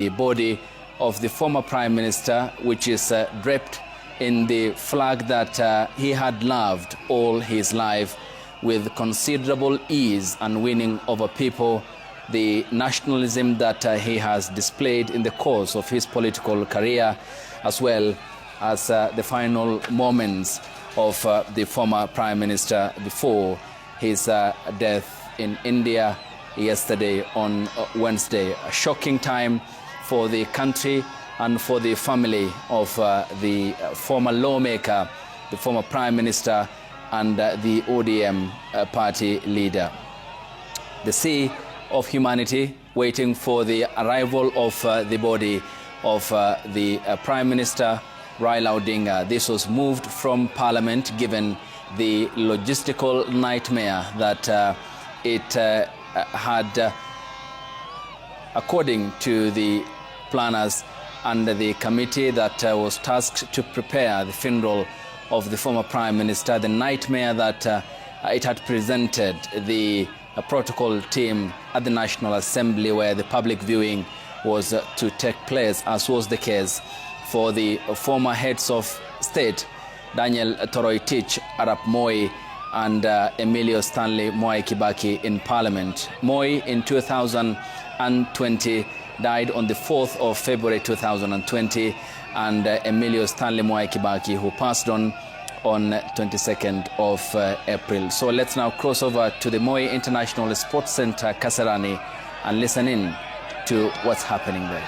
The body of the former Prime Minister, which is draped in the flag that he had loved all his life, with considerable ease and winning over people, the nationalism that he has displayed in the course of his political career, as well as the final moments of the former Prime Minister before his death in India yesterday on Wednesday. A shocking time for the country and for the family of the former lawmaker, the former Prime Minister, and the ODM party leader. The sea of humanity waiting for the arrival of the body of the Prime Minister Raila Odinga. This was moved from Parliament given the logistical nightmare that it had, according to the planners and the committee that was tasked to prepare the funeral of the former Prime Minister, the nightmare that it had presented the protocol team at the National Assembly, where the public viewing was to take place, as was the case for the former heads of state, Daniel Toroitich Arap Moi and Emilio Stanley Mwai Kibaki in Parliament. Moi in 2020 died on the 4th of February 2020, and Emilio Stanley Mwai Kibaki, who passed on 22nd of April. So let's now cross over to the Moi International Sports Center, Kasarani, and listen in to what's happening there.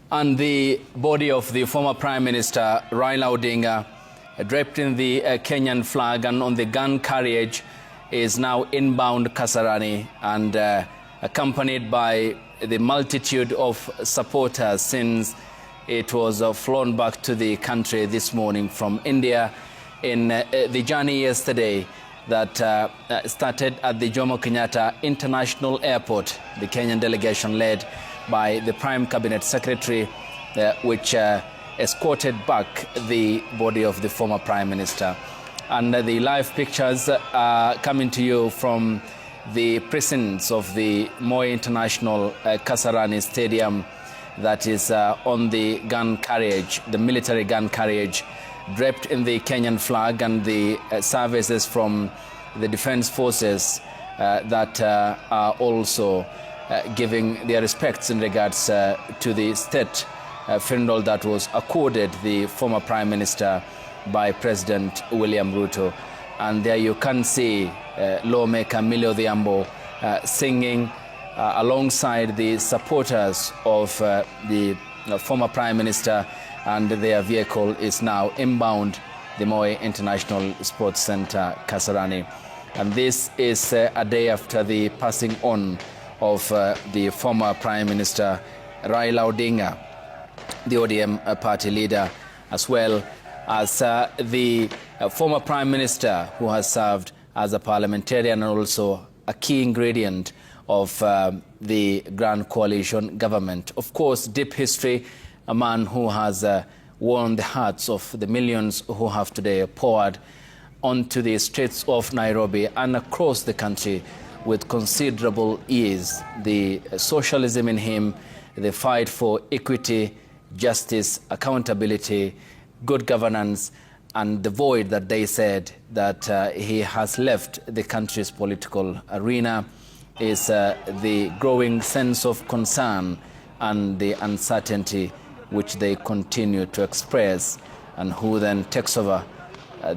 And the body of the former Prime Minister Raila Odinga, draped in the Kenyan flag and on the gun carriage, is now inbound Kasarani and accompanied by the multitude of supporters since it was flown back to the country this morning from India in the journey yesterday that started at the Jomo Kenyatta International Airport. The Kenyan delegation led by the Prime Cabinet Secretary, which escorted back the body of the former Prime Minister. And the live pictures are coming to you from the precincts of the Moi International Kasarani Stadium that is on the gun carriage, the military gun carriage, draped in the Kenyan flag, and the services from the defense forces that are also giving their respects in regards to the state funeral that was accorded the former Prime Minister by President William Ruto. And there you can see lawmaker Millie Odhiambo singing alongside the supporters of the former Prime Minister, and their vehicle is now inbound the Moi International Sports Centre, Kasarani. And this is a day after the passing on of the former Prime Minister Raila Odinga, the ODM party leader, as well as the former Prime Minister who has served as a parliamentarian and also a key ingredient of the Grand Coalition government. Of course, deep history, a man who has won the hearts of the millions who have today poured onto the streets of Nairobi and across the country with considerable ease. The socialism in him, the fight for equity, justice, accountability, good governance, and the void that they said that he has left the country's political arena is the growing sense of concern and the uncertainty which they continue to express, and who then takes over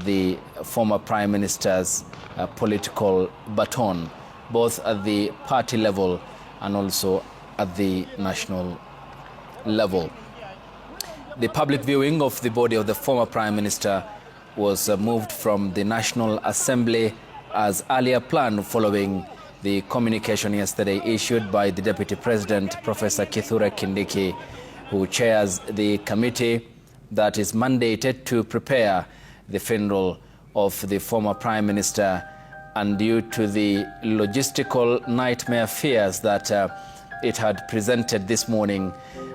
the former Prime Minister's political baton, both at the party level and also at the national level. The public viewing of the body of the former Prime Minister was moved from the National Assembly as earlier planned, following the communication yesterday issued by the Deputy President, Professor Kithure Kindiki, who chairs the committee that is mandated to prepare the funeral of the former Prime Minister. And due to the logistical nightmare fears that it had presented this morning,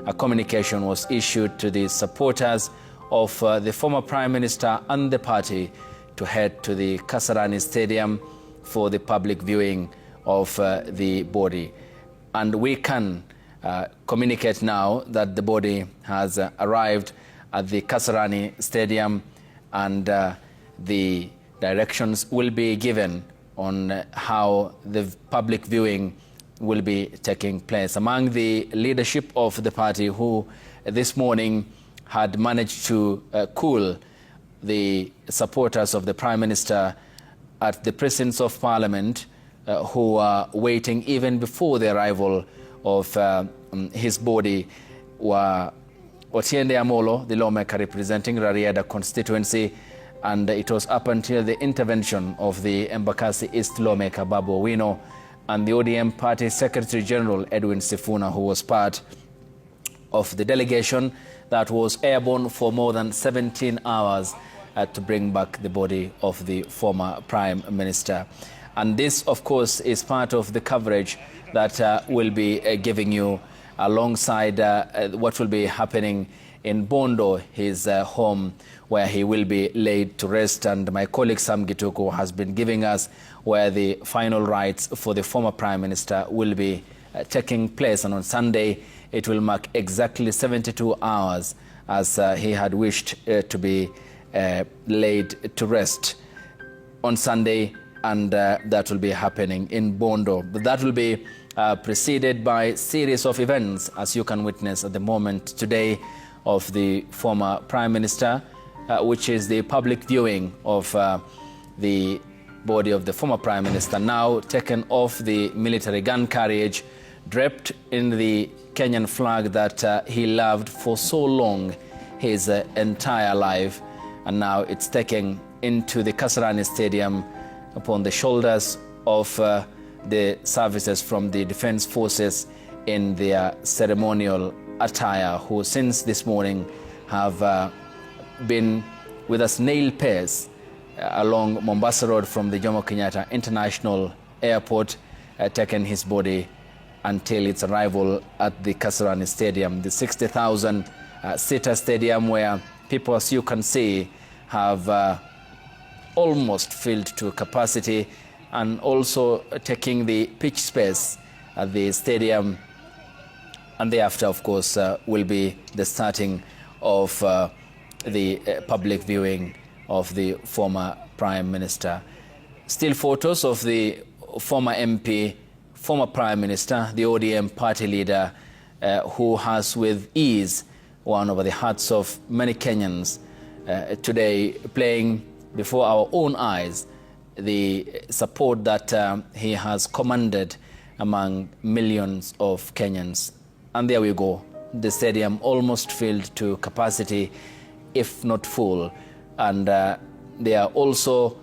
a communication was issued to the supporters of the former Prime Minister and the party to head to the Kasarani Stadium for the public viewing of the body. And we can communicate now that the body has arrived at the Kasarani Stadium, and the directions will be given on how the public viewing will be taking place. Among the leadership of the party who this morning had managed to cool the supporters of the Prime Minister at the precincts of Parliament, who are waiting even before the arrival of his body, were Otiende Amolo, the lawmaker representing Rarieda constituency, and it was up until the intervention of the Embakasi East lawmaker Babu Owino and the ODM Party Secretary General Edwin Sifuna, who was part of the delegation that was airborne for more than 17 hours to bring back the body of the former Prime Minister. And this, of course, is part of the coverage that we'll be giving you alongside what will be happening in Bondo, his home, where he will be laid to rest. And my colleague Sam Gituko has been giving us where the final rites for the former Prime Minister will be taking place. And on Sunday, it will mark exactly 72 hours as he had wished to be laid to rest on Sunday, and that will be happening in Bondo. But that will be preceded by a series of events, as you can witness at the moment today, of the former Prime Minister, which is the public viewing of the body of the former Prime Minister, now taken off the military gun carriage draped in the Kenyan flag that he loved for so long, his entire life. And now it's taken into the Kasarani Stadium upon the shoulders of the services from the Defense Forces in their ceremonial attire, who since this morning have been with a snail pace along Mombasa Road from the Jomo Kenyatta International Airport, taken his body until its arrival at the Kasarani Stadium, the 60,000 seater stadium where people, as you can see, have almost filled to capacity, and also taking the pitch space at the stadium. And thereafter, of course, will be the starting of the public viewing of the former Prime Minister. Still photos of the former MP, former Prime Minister, the ODM party leader, who has with ease won over the hearts of many Kenyans, today playing before our own eyes the support that he has commanded among millions of Kenyans. And there we go, the stadium almost filled to capacity, if not full. And they are also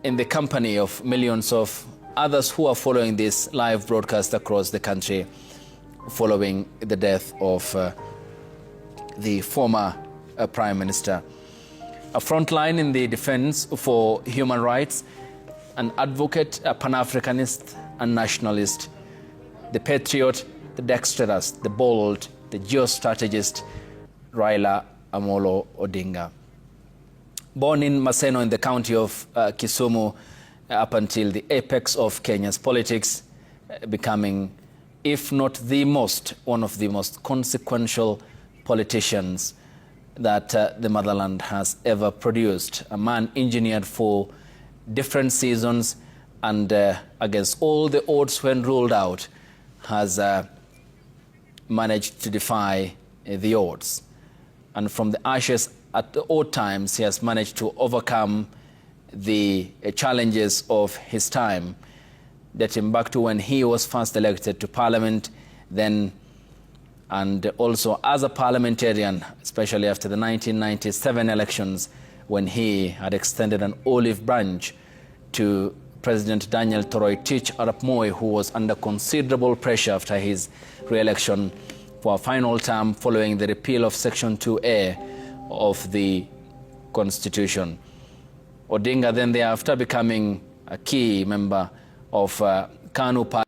in the company of millions of others who are following this live broadcast across the country, following the death of the former Prime Minister. A frontline in the defense for human rights, an advocate, a Pan-Africanist and nationalist, the patriot, the dexterous, the bold, the geostrategist, Raila Amolo Odinga. Born in Maseno in the county of Kisumu, up until the apex of Kenya's politics, becoming, if not the most, one of the most consequential politicians that the motherland has ever produced. A man engineered for different seasons, and against all the odds when ruled out, has managed to defy the odds. And from the ashes at the odd times, he has managed to overcome the challenges of his time, dating back to when he was first elected to Parliament, then and also as a parliamentarian, especially after the 1997 elections, when he had extended an olive branch to President Daniel Toroitich Arap Moi, who was under considerable pressure after his re-election for a final term following the repeal of Section 2A of the Constitution. Odinga then thereafter becoming a key member of KANU Party.